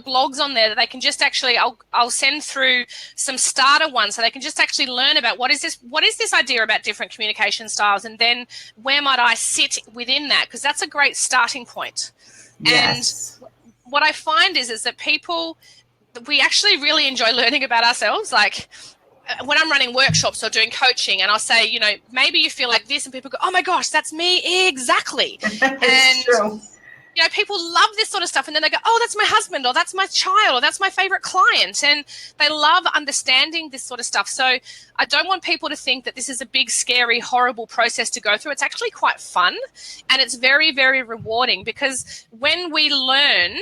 blogs on there that they can just actually, I'll send through some starter ones so they can just actually learn about what is this idea about different communication styles, and then where might I sit within that, because that's a great starting point. Yes. And what I find is that we actually really enjoy learning about ourselves. Like, when I'm running workshops or doing coaching, and I'll say, maybe you feel like this, and people go, oh my gosh, that's me exactly. It's true. people love this sort of stuff, and then they go, oh, that's my husband, or that's my child, or that's my favorite client, and they love understanding this sort of stuff. So I don't want people to think that this is a big, scary, horrible process to go through. It's actually quite fun, and it's very, very rewarding, because when we learn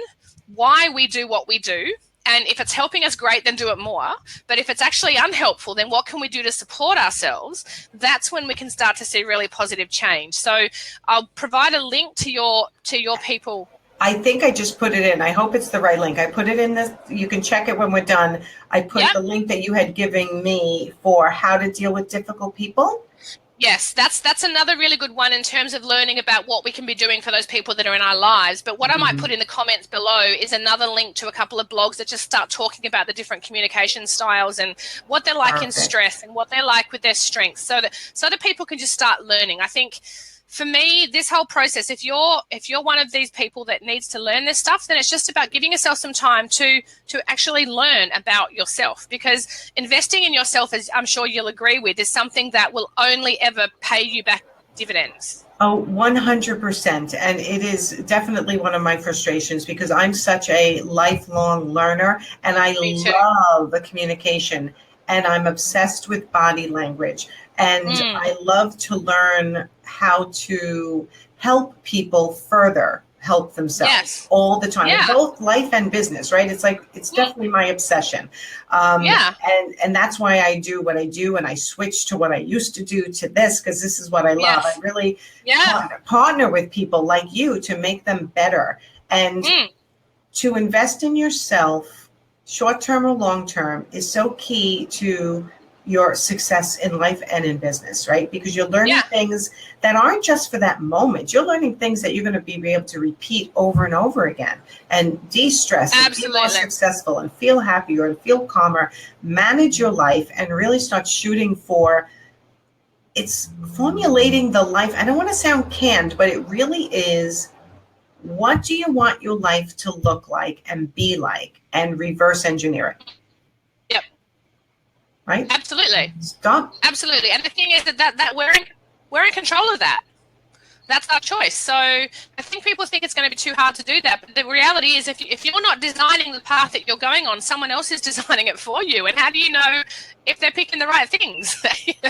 why we do what we do, and if it's helping us, great, then do it more. But if it's actually unhelpful, then what can we do to support ourselves? That's when we can start to see really positive change. So I'll provide a link to your people. I think I just put it in. I hope it's the right link. I put it in this. You can check it when we're done. I put the link that you had given me for how to deal with difficult people. Yes, that's another really good one in terms of learning about what we can be doing for those people that are in our lives. But what I might put in the comments below is another link to a couple of blogs that just start talking about the different communication styles and what they're like in stress and what they're like with their strengths, so that people can just start learning. I think for me, this whole process, if you're one of these people that needs to learn this stuff, then it's just about giving yourself some time to actually learn about yourself, because investing in yourself, as I'm sure you'll agree with, is something that will only ever pay you back dividends. Oh, 100%. And it is definitely one of my frustrations, because I'm such a lifelong learner, and I love the communication, and I'm obsessed with body language. And I love to learn how to help people further help themselves all the time, in both life and business, right? It's like, it's definitely my obsession. And that's why I do what I do. And I switched to what I used to do to this, because this is what I love. I really partner with people like you to make them better, and to invest in yourself, short-term or long-term, is so key to your success in life and in business, right? Because you're learning things that aren't just for that moment. You're learning things that you're going to be able to repeat over and over again, and de-stress and be more successful and feel happier and feel calmer, manage your life, and really start shooting for, it's formulating the life. I don't want to sound canned, but it really is, what do you want your life to look like and be like, and reverse engineer it. Right? Absolutely. Stop. Absolutely. And the thing is that we're in control of that. That's our choice. So I think people think it's going to be too hard to do that. But the reality is, if you're not designing the path that you're going on, someone else is designing it for you. And how do you know if they're picking the right things?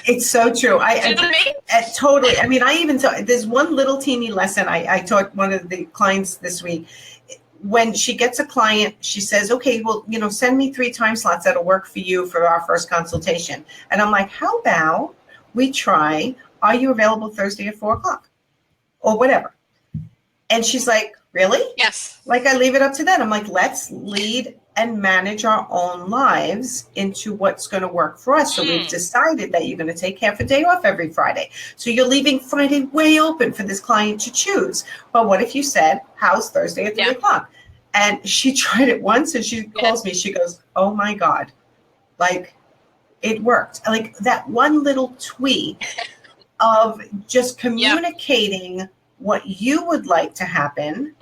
It's so true. Do you know what I mean? Totally. I mean, I even taught, there's one little teeny lesson I taught one of the clients this week. When she gets a client, she says, okay, well, send me 3 time slots that'll work for you for our first consultation. And I'm like, how about we try, are you available Thursday at 4:00 or whatever? And she's like, really? Yes. Like, I leave it up to them. I'm like, let's lead and manage our own lives into what's going to work for us. So we've decided that you're going to take half a day off every Friday. So you're leaving Friday way open for this client to choose. But what if you said, how's Thursday at 3:00? And she tried it once, and she calls me, she goes, oh my God, like, it worked. Like, that one little tweak of just communicating what you would like to happen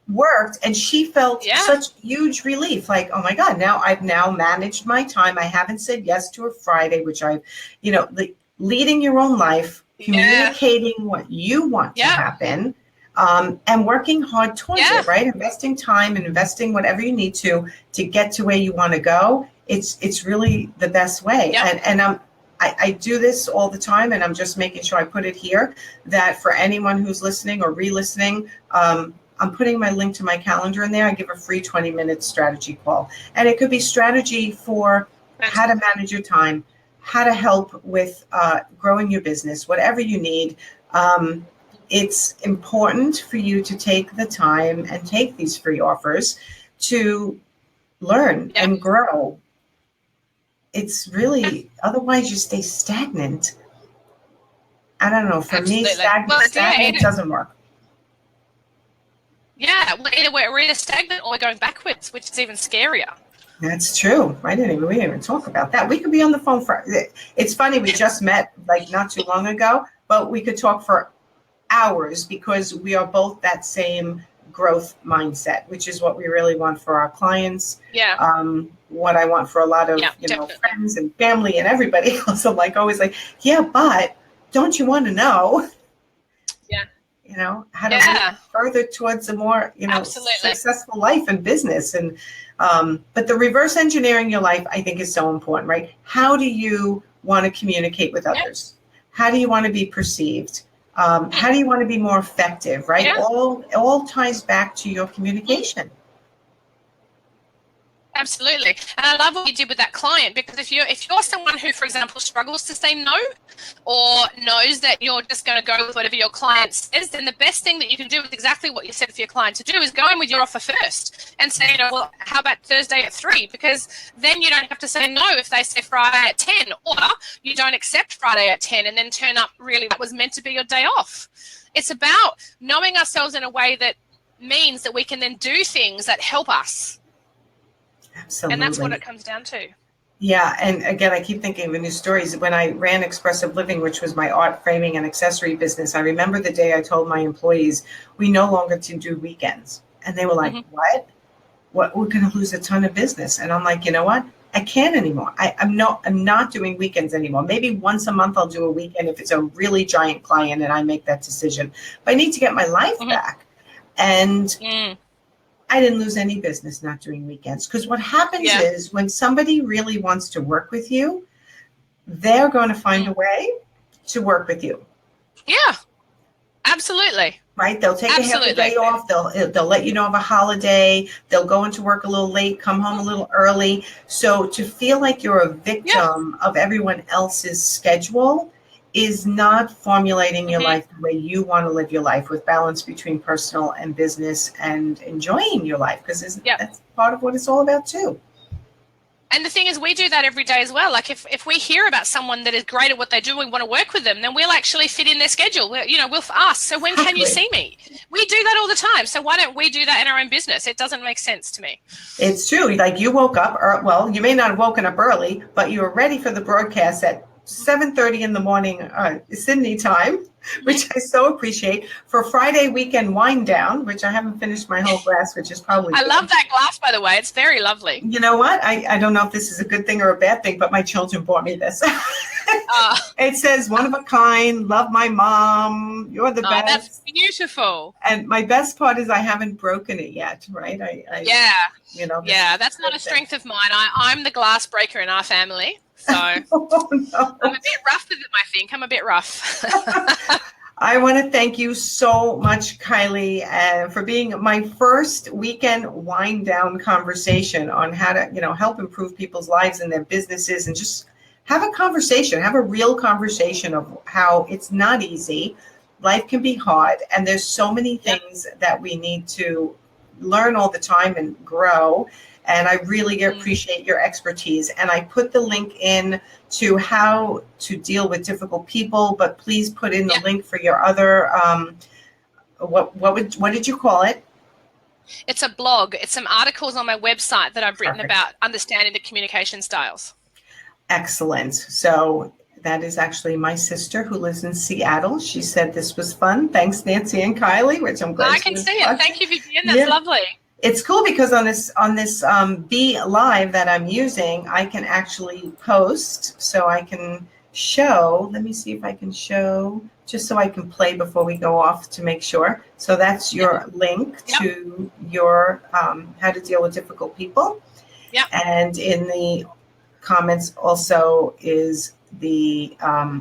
worked, and she felt such huge relief, like, oh my God, now I've managed my time. I haven't said yes to a Friday, which I've, leading your own life, communicating what you want to happen, and working hard towards it, right? Investing time and investing whatever you need to get to where you want to go. It's really the best way. And I do this all the time, and I'm just making sure I put it here, that for anyone who's listening or re-listening, I'm putting my link to my calendar in there. I give a free 20-minute strategy call. And it could be strategy for how to manage your time, how to help with growing your business, whatever you need. It's important for you to take the time and take these free offers to learn and grow. It's really, otherwise you stay stagnant. I don't know. For me, stagnant doesn't work. Yeah, we're either stagnant or we're going backwards, which is even scarier. That's true. We didn't even talk about that. We could be on the phone for, it's funny, we just met like not too long ago, but we could talk for hours, because we are both that same growth mindset, which is what we really want for our clients. What I want for a lot of friends and family and everybody else. I'm like, always like, but don't you want to know? how to move further towards a more, Absolutely. successful life and business. And, but the reverse engineering your life, I think, is so important, right? How do you want to communicate with others? How do you want to be perceived? How do you want to be more effective, right? All ties back to your communication. Absolutely. And I love what you did with that client, because if you're someone who, for example, struggles to say no, or knows that you're just going to go with whatever your client says, then the best thing that you can do is exactly what you said for your client to do, is go in with your offer first and say, well, how about Thursday at 3? Because then you don't have to say no if they say Friday at 10, or you don't accept Friday at 10 and then turn up really that was meant to be your day off. It's about knowing ourselves in a way that means that we can then do things that help us. Absolutely. And that's what it comes down to. Yeah. And again, I keep thinking of the new stories. When I ran Expressive Living, which was my art framing and accessory business, I remember the day I told my employees, we no longer do weekends. And they were like, what? We're going to lose a ton of business. And I'm like, you know what? I can't anymore. I'm not doing weekends anymore. Maybe once a month I'll do a weekend if it's a really giant client and I make that decision. But I need to get my life back. And I didn't lose any business not doing weekends, because what happens is when somebody really wants to work with you, they're going to find a way to work with you. Yeah, absolutely. Right? They'll take a half a day off. They'll let you know of a holiday. They'll go into work a little late, come home a little early. So to feel like you're a victim of everyone else's schedule is not formulating your life the way you want to live your life, with balance between personal and business and enjoying your life, because that's part of what it's all about too. And the thing is, we do that every day as well. Like if we hear about someone that is great at what they do, we want to work with them, then we'll actually fit in their schedule. We'll ask, so when can you see me? We do that all the time. So why don't we do that in our own business? It doesn't make sense to me. It's true. Like you woke up, well, you may not have woken up early, but you were ready for the broadcast at 7:30 in the morning, Sydney time, which I so appreciate, for Friday weekend wind down, which I haven't finished my whole glass, which is probably I love that glass, by the way. It's very lovely. You know what? I don't know if this is a good thing or a bad thing, but my children bought me this. It says, one of a kind, love my mom, you're the best. That's beautiful. And my best part is I haven't broken it yet, right? That's not a strength of mine. I'm the glass breaker in our family. So I'm a bit rough with them, I think. I'm a bit rough. I want to thank you so much, Kylie, for being my first weekend wind down conversation on how to, help improve people's lives and their businesses, and just have a conversation, have a real conversation of how it's not easy. Life can be hard, and there's so many things that we need to learn all the time and grow. And I really appreciate your expertise. And I put the link in to how to deal with difficult people, but please put in the link for your other, what did you call it? It's a blog. It's some articles on my website that I've written about understanding the communication styles. Excellent. So that is actually my sister who lives in Seattle. She said this was fun. Thanks, Nancy and Kylie, which I'm glad I can see it. Thank you, Vivian. That's lovely. It's cool because on this Be Live that I'm using, I can actually post, so I can show. Let me see if I can show, just so I can play before we go off to make sure. So that's your link to your how to deal with difficult people. Yeah. And in the comments also is the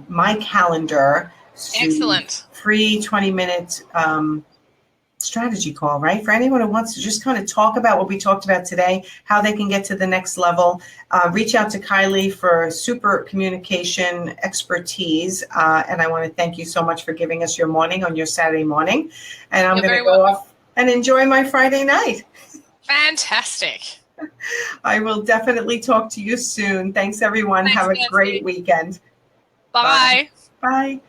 my calendar. Excellent. Free 20-minute strategy call, right? For anyone who wants to just kind of talk about what we talked about today, how they can get to the next level, reach out to Kylie for super communication expertise. And I want to thank you so much for giving us your morning on your Saturday morning. And I'm going to go off and enjoy my Friday night. Fantastic. I will definitely talk to you soon. Thanks, everyone. Have a great weekend. Bye. Bye.